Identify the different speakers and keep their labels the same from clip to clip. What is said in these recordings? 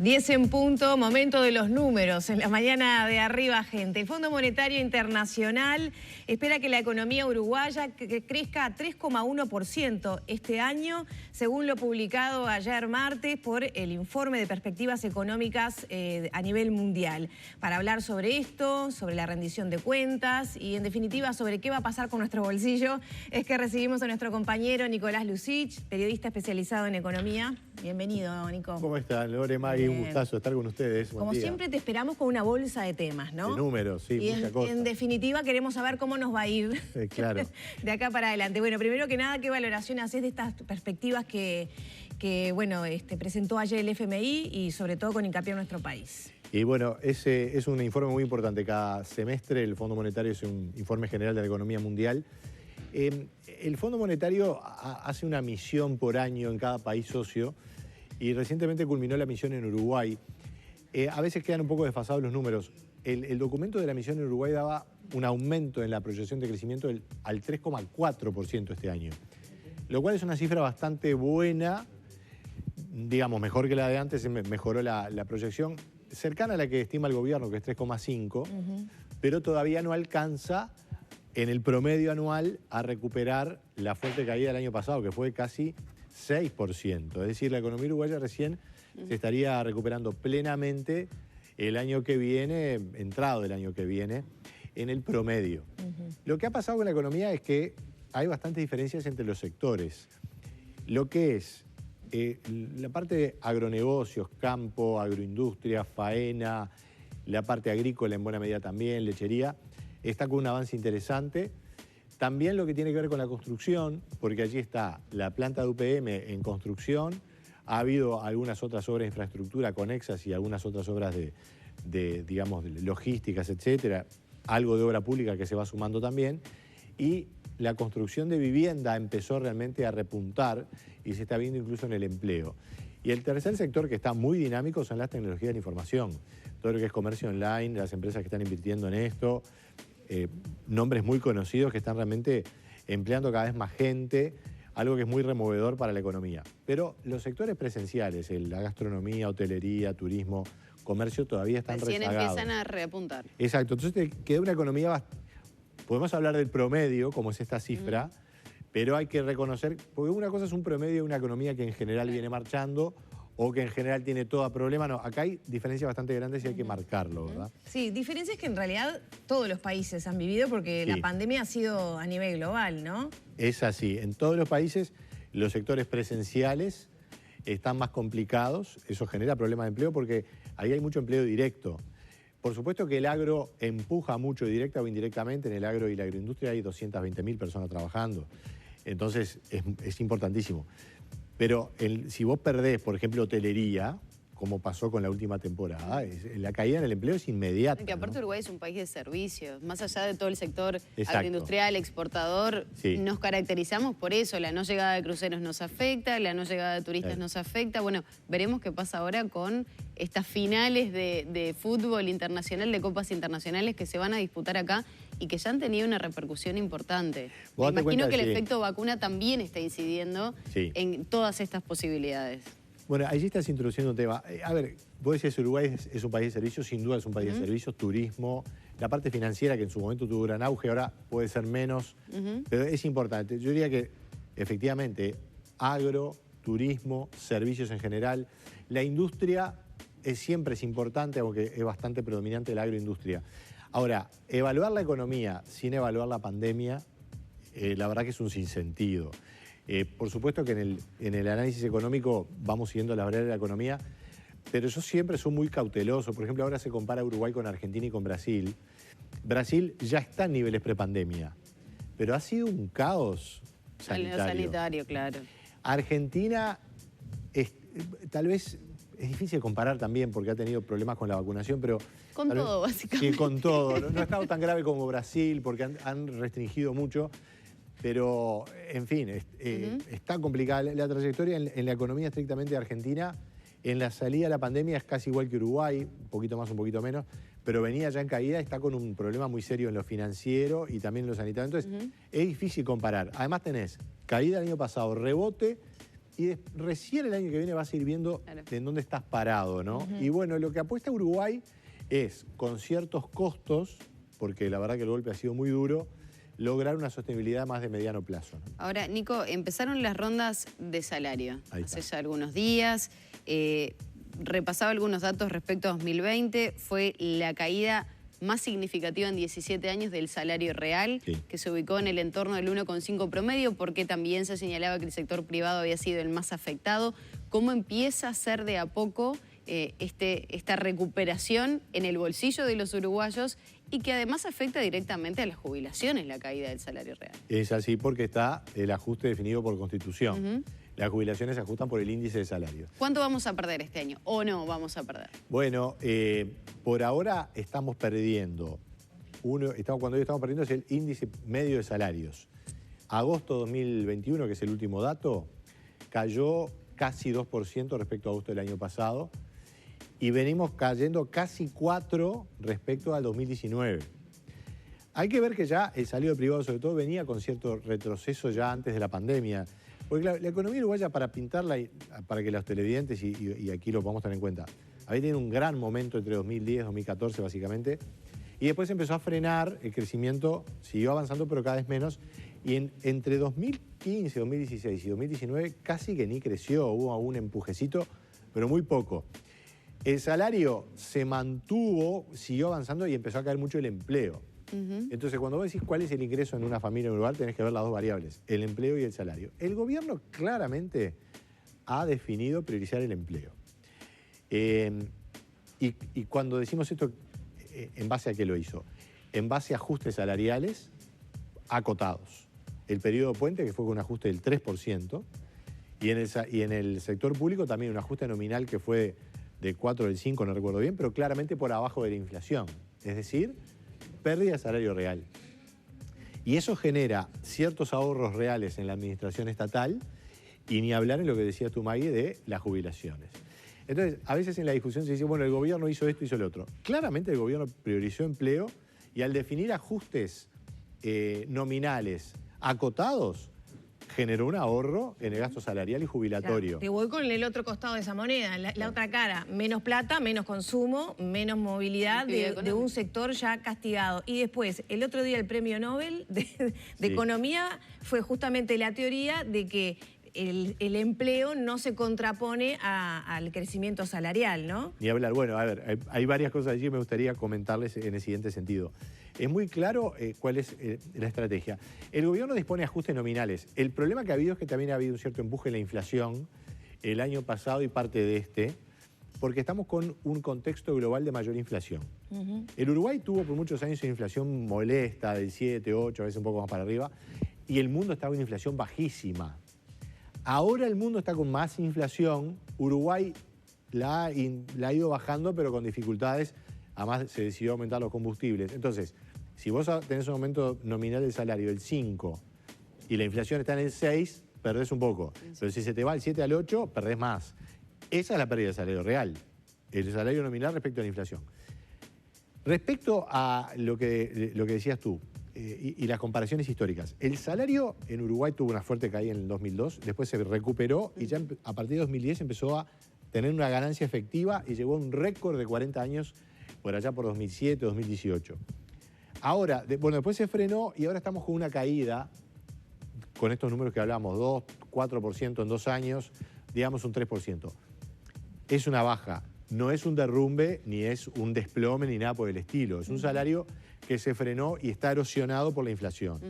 Speaker 1: 10 en punto, momento de los números. En la mañana de Arriba Gente. El Fondo Monetario Internacional espera que la economía uruguaya crezca a 3,1% este año, según lo publicado ayer martes por el informe de perspectivas económicas a nivel mundial. Para hablar sobre esto, sobre la rendición de cuentas y en definitiva sobre qué va a pasar con nuestro bolsillo, es que recibimos a nuestro compañero Nicolás Lucich, periodista especializado en economía. Bienvenido, Nico.
Speaker 2: ¿Cómo están, Lore, Maggie? Un gustazo estar con ustedes.
Speaker 1: Como siempre te esperamos con una bolsa de temas, ¿no?
Speaker 2: De números, sí,
Speaker 1: y
Speaker 2: mucha cosa.
Speaker 1: En definitiva queremos saber cómo nos va a ir
Speaker 2: claro.
Speaker 1: de acá para adelante. Bueno, primero que nada, ¿qué valoración haces de estas perspectivas que presentó ayer el FMI y sobre todo con hincapié en nuestro país?
Speaker 2: Y bueno, ese es un informe muy importante. Cada semestre el Fondo Monetario es un informe general de la economía mundial. El Fondo Monetario hace una misión por año en cada país socio y recientemente culminó la misión en Uruguay. A veces quedan un poco desfasados los números. El documento de la misión en Uruguay daba un aumento en la proyección de crecimiento al 3,4% este año, lo cual es una cifra bastante buena, digamos, mejor que la de antes, mejoró la proyección, cercana a la que estima el gobierno, que es 3,5%, pero todavía no alcanza en el promedio anual a recuperar la fuerte caída del año pasado, que fue casi 6%. Es decir, la economía uruguaya recién se estaría recuperando plenamente el año que viene, entrado del año que viene, en el promedio. Lo que ha pasado con la economía es que hay bastantes diferencias entre los sectores. Lo que es la parte de agronegocios, campo, agroindustria, faena, la parte agrícola en buena medida también, lechería, está con un avance interesante. También lo que tiene que ver con la construcción, porque allí está la planta de UPM en construcción, ha habido algunas otras obras de infraestructura conexas y algunas otras obras digamos, de logísticas, etcétera, algo de obra pública que se va sumando también, y la construcción de vivienda empezó realmente a repuntar y se está viendo incluso en el empleo. Y el tercer sector que está muy dinámico son las tecnologías de la información, todo lo que es comercio online, las empresas que están invirtiendo en esto, nombres muy conocidos que están realmente empleando cada vez más gente, algo que es muy removedor para la economía. Pero los sectores presenciales, la gastronomía, hotelería, turismo, comercio, todavía están
Speaker 3: recién
Speaker 2: rezagados.
Speaker 3: Empiezan a reapuntar.
Speaker 2: Exacto, entonces te queda una economía, podemos hablar del promedio, como es esta cifra, pero hay que reconocer, porque una cosa es un promedio de una economía que en general viene marchando, o que en general tiene todo problema. No, acá hay diferencias bastante grandes y hay que marcarlo, ¿verdad?
Speaker 1: Sí, diferencias que en realidad todos los países han vivido porque la pandemia ha sido a nivel global, ¿no? Es
Speaker 2: así. En todos los países los sectores presenciales están más complicados. Eso genera problemas de empleo porque ahí hay mucho empleo directo. Por supuesto que el agro empuja mucho, directa o indirectamente. En el agro y la agroindustria hay 220.000 personas trabajando. Entonces es importantísimo. Pero si vos perdés, por ejemplo, hotelería, como pasó con la última temporada, la caída en el empleo es inmediata.
Speaker 3: Que aparte, ¿no? Uruguay es un país de servicios. Más allá de todo el sector agroindustrial, exportador, nos caracterizamos por eso. La no llegada de cruceros nos afecta, la no llegada de turistas nos afecta. Bueno, veremos qué pasa ahora con estas finales de fútbol internacional, de copas internacionales que se van a disputar acá y que ya han tenido una repercusión importante. Me imagino que el efecto vacuna también está incidiendo en todas estas posibilidades.
Speaker 2: Bueno, allí estás introduciendo un tema. A ver, vos decías Uruguay es un país de servicios, sin duda es un país de servicios, turismo, la parte financiera que en su momento tuvo gran auge, ahora puede ser menos, pero es importante. Yo diría que efectivamente agro, turismo, servicios en general, la industria siempre es importante, aunque es bastante predominante la agroindustria. Ahora, evaluar la economía sin evaluar la pandemia, la verdad que es un sinsentido. Por supuesto que en el análisis económico vamos siguiendo las variables de la economía, pero yo siempre soy muy cauteloso. Por ejemplo, ahora se compara Uruguay con Argentina y con Brasil. Brasil ya está en niveles prepandemia, pero ha sido un caos sanitario.
Speaker 3: Claro.
Speaker 2: Argentina, tal vez es difícil comparar también porque ha tenido problemas con la vacunación, pero...
Speaker 3: Con todo, básicamente.
Speaker 2: Sí, con todo. No ha estado tan grave como Brasil porque han restringido mucho. Pero, en fin, está complicada la trayectoria en la economía estrictamente de Argentina. En la salida de la pandemia es casi igual que Uruguay, un poquito más, un poquito menos, pero venía ya en caída, está con un problema muy serio en lo financiero y también en lo sanitario. Entonces, es difícil comparar. Además tenés caída el año pasado, rebote y recién el año que viene vas a ir viendo en dónde estás parado, ¿no? Y bueno, lo que apuesta Uruguay es, con ciertos costos, porque la verdad que el golpe ha sido muy duro, lograr una sostenibilidad más de mediano plazo, ¿no?
Speaker 3: Ahora, Nico, empezaron las rondas de salario hace ya algunos días. Repasaba algunos datos respecto a 2020. Fue la caída más significativa en 17 años del salario real, que se ubicó en el entorno del 1,5 promedio, porque también se señalaba que el sector privado había sido el más afectado. ¿Cómo empieza a ser de a poco esta recuperación en el bolsillo de los uruguayos y que además afecta directamente a las jubilaciones, la caída del salario real?
Speaker 2: Es así porque está el ajuste definido por Constitución. Las jubilaciones se ajustan por el índice de salario.
Speaker 3: ¿Cuánto vamos a perder este año o no vamos a perder?
Speaker 2: Bueno, por ahora estamos perdiendo. Cuando hoy estamos perdiendo es el índice medio de salarios. Agosto 2021, que es el último dato, cayó casi 2% respecto a agosto del año pasado. Y venimos cayendo casi 4% respecto al 2019. Hay que ver que ya el salario privado, sobre todo, venía con cierto retroceso ya antes de la pandemia. Porque la economía uruguaya, para pintarla, para que los televidentes, y aquí lo podamos tener en cuenta, había tenido un gran momento entre 2010 y 2014, básicamente, y después empezó a frenar, el crecimiento siguió avanzando, pero cada vez menos, y entre 2015, 2016 y 2019 casi que ni creció, hubo un empujecito, pero muy poco. El salario se mantuvo, siguió avanzando y empezó a caer mucho el empleo. Entonces, cuando vos decís cuál es el ingreso en una familia en Uruguay, tenés que ver las dos variables, el empleo y el salario. El gobierno claramente ha definido priorizar el empleo. Y cuando decimos esto, ¿en base a qué lo hizo? En base a ajustes salariales acotados. El periodo puente, que fue con un ajuste del 3%, y en el sector público también un ajuste nominal que fue de 4 o del 5, no recuerdo bien, pero claramente por abajo de la inflación. Es decir, pérdida de salario real. Y eso genera ciertos ahorros reales en la administración estatal y ni hablar en lo que decías tú, Maggie, de las jubilaciones. Entonces, a veces en la discusión se dice, bueno, el gobierno hizo esto, hizo lo otro. Claramente el gobierno priorizó empleo y al definir ajustes nominales acotados, generó un ahorro en el gasto salarial y jubilatorio.
Speaker 1: Claro, te voy con el otro costado de esa moneda, la otra cara. Menos plata, menos consumo, menos movilidad de un sector ya castigado. Y después, el otro día el premio Nobel de Economía fue justamente la teoría de que el empleo no se contrapone al crecimiento salarial, ¿no?
Speaker 2: Ni hablar. Bueno, a ver, hay varias cosas allí que me gustaría comentarles en el siguiente sentido. Es muy claro cuál es la estrategia. El gobierno dispone de ajustes nominales. El problema que ha habido es que también ha habido un cierto empuje en la inflación el año pasado y parte de este, porque estamos con un contexto global de mayor inflación. El Uruguay tuvo por muchos años una inflación molesta, del 7, 8, a veces un poco más para arriba, y el mundo estaba en una inflación bajísima. Ahora el mundo está con más inflación, Uruguay la ha ido bajando, pero con dificultades. Además, se decidió aumentar los combustibles. Entonces, si vos tenés un aumento nominal del salario del 5 y la inflación está en el 6, perdés un poco. Pero si se te va del 7 al 8, perdés más. Esa es la pérdida de salario real, el salario nominal respecto a la inflación. Respecto a lo que decías tú, y las comparaciones históricas. El salario en Uruguay tuvo una fuerte caída en el 2002, después se recuperó y ya a partir de 2010 empezó a tener una ganancia efectiva y llegó a un récord de 40 años por allá por 2007, 2018. Ahora, bueno, después se frenó y ahora estamos con una caída, con estos números que hablamos, 2, 4% en 2 años, digamos un 3%. Es una baja, no es un derrumbe, ni es un desplome, ni nada por el estilo. Es un salario que se frenó y está erosionado por la inflación.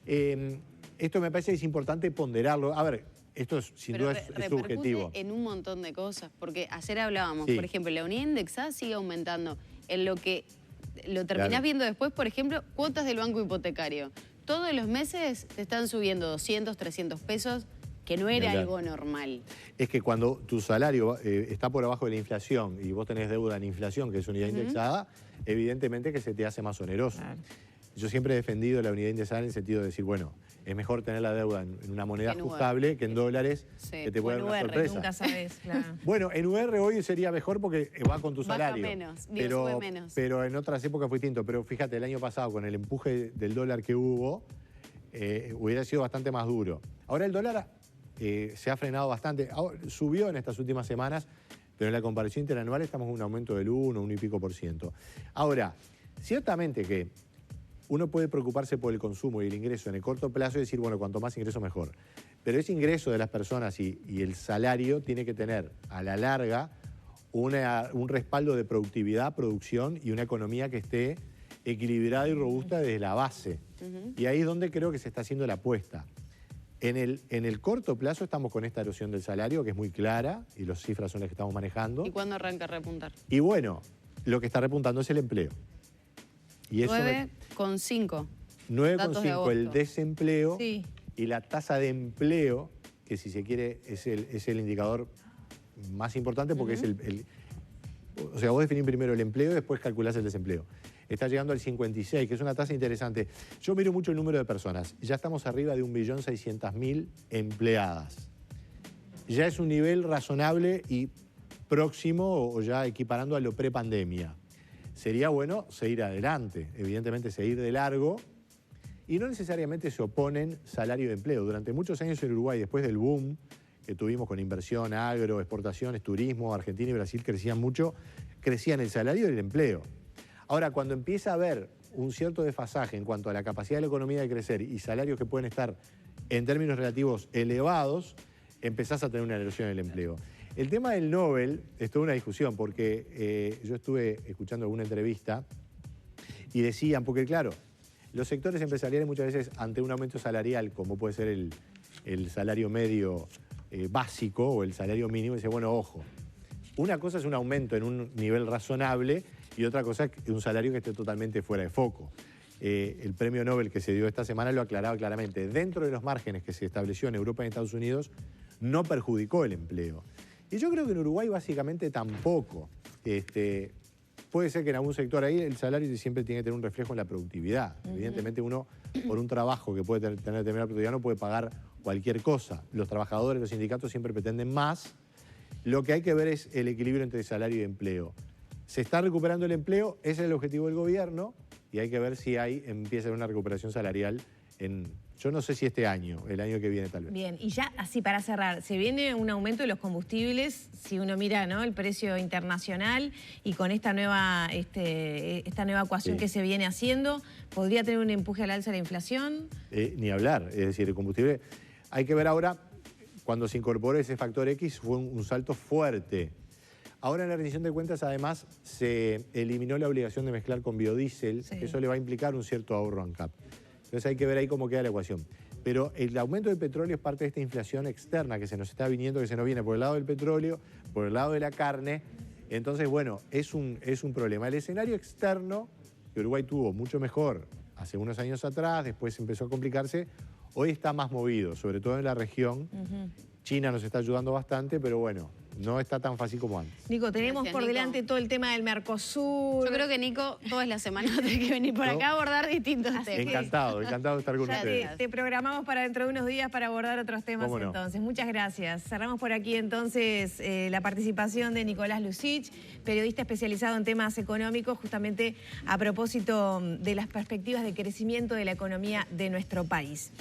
Speaker 2: Esto me parece que es importante ponderarlo. A ver, esto sin duda es subjetivo.
Speaker 3: En un montón de cosas, porque ayer hablábamos, por ejemplo, la unidad indexada sigue aumentando. En lo que lo terminás viendo después, por ejemplo, cuotas del banco hipotecario. Todos los meses te están subiendo 200, 300 pesos, que no era algo normal. Es
Speaker 2: que cuando tu salario está por abajo de la inflación y vos tenés deuda en inflación, que es unidad indexada, evidentemente que se te hace más oneroso. Claro. Yo siempre he defendido la unidad indexada en el sentido de decir, bueno, es mejor tener la deuda en una moneda ajustable que en dólares, que te puede dar una sorpresa.
Speaker 1: Nunca sabes, claro.
Speaker 2: Bueno, en UR hoy sería mejor porque va con tu salario.
Speaker 3: Sube menos.
Speaker 2: Pero en otras épocas fue distinto. Pero fíjate, el año pasado con el empuje del dólar que hubo, hubiera sido bastante más duro. Ahora el dólar se ha frenado bastante. Ahora, subió en estas últimas semanas, pero en la comparación interanual estamos en un aumento del 1 y pico por ciento. Ahora, ciertamente que uno puede preocuparse por el consumo y el ingreso en el corto plazo y decir, bueno, cuanto más ingreso mejor. Pero ese ingreso de las personas y el salario tiene que tener a la larga un respaldo de productividad, producción y una economía que esté equilibrada y robusta desde la base. Y ahí es donde creo que se está haciendo la apuesta. En el corto plazo estamos con esta erosión del salario, que es muy clara, y las cifras son las que estamos manejando.
Speaker 3: ¿Y cuándo arranca a repuntar?
Speaker 2: Y bueno, lo que está repuntando es el empleo.
Speaker 3: 9,5.
Speaker 2: 9,5 el desempleo,
Speaker 1: sí,
Speaker 2: y la tasa de empleo, que si se quiere es el indicador más importante porque es o sea, vos definís primero el empleo y después calculás el desempleo. Está llegando al 56, que es una tasa interesante. Yo miro mucho el número de personas. Ya estamos arriba de 1.600.000 empleadas. Ya es un nivel razonable y próximo o ya equiparando a lo prepandemia. Sería bueno seguir adelante, evidentemente seguir de largo, y no necesariamente se oponen salario de empleo. Durante muchos años en Uruguay, después del boom que tuvimos con inversión, agro, exportaciones, turismo, Argentina y Brasil crecían mucho, crecían el salario y el empleo. Ahora, cuando empieza a haber un cierto desfasaje en cuanto a la capacidad de la economía de crecer y salarios que pueden estar en términos relativos elevados, empezás a tener una erosión del empleo. El tema del Nobel es toda una discusión porque yo estuve escuchando alguna entrevista y decían, porque claro, los sectores empresariales muchas veces ante un aumento salarial, como puede ser el salario medio básico o el salario mínimo, dicen, bueno, ojo, una cosa es un aumento en un nivel razonable y otra cosa es un salario que esté totalmente fuera de foco. El premio Nobel que se dio esta semana lo aclaraba claramente. Dentro de los márgenes que se estableció en Europa y en Estados Unidos, no perjudicó el empleo. Y yo creo que en Uruguay básicamente tampoco. Puede ser que en algún sector ahí el salario siempre tiene que tener un reflejo en la productividad. Evidentemente uno, por un trabajo que puede tener determinada productividad, no puede pagar cualquier cosa. Los trabajadores, los sindicatos siempre pretenden más. Lo que hay que ver es el equilibrio entre salario y empleo. Se está recuperando el empleo, ese es el objetivo del gobierno, y hay que ver si empieza a haber una recuperación salarial yo no sé si este año, el año que viene tal vez.
Speaker 1: Bien, y ya así para cerrar, se viene un aumento de los combustibles, si uno mira, ¿no?, el precio internacional, y con esta nueva ecuación que se viene haciendo, ¿podría tener un empuje al alza la inflación?
Speaker 2: Ni hablar, es decir, el combustible, hay que ver ahora, cuando se incorporó ese factor X fue un salto fuerte. Ahora en la rendición de cuentas además se eliminó la obligación de mezclar con biodiesel, eso le va a implicar un cierto ahorro ANCAP. Entonces hay que ver ahí cómo queda la ecuación. Pero el aumento del petróleo es parte de esta inflación externa que se nos está viniendo, que se nos viene por el lado del petróleo, por el lado de la carne. Entonces, bueno, es un problema. El escenario externo, que Uruguay tuvo mucho mejor hace unos años atrás, después empezó a complicarse, hoy está más movido, sobre todo en la región. China nos está ayudando bastante, pero bueno, no está tan fácil como antes.
Speaker 1: Nico, tenemos por delante todo el tema del Mercosur.
Speaker 3: Yo creo que Nico, todas las semanas tiene que venir por acá a abordar distintos temas.
Speaker 2: Encantado de estar con ustedes.
Speaker 1: Te programamos para dentro de unos días para abordar otros temas entonces. Muchas gracias. Cerramos por aquí entonces la participación de Nicolás Lussich, periodista especializado en temas económicos, justamente a propósito de las perspectivas de crecimiento de la economía de nuestro país.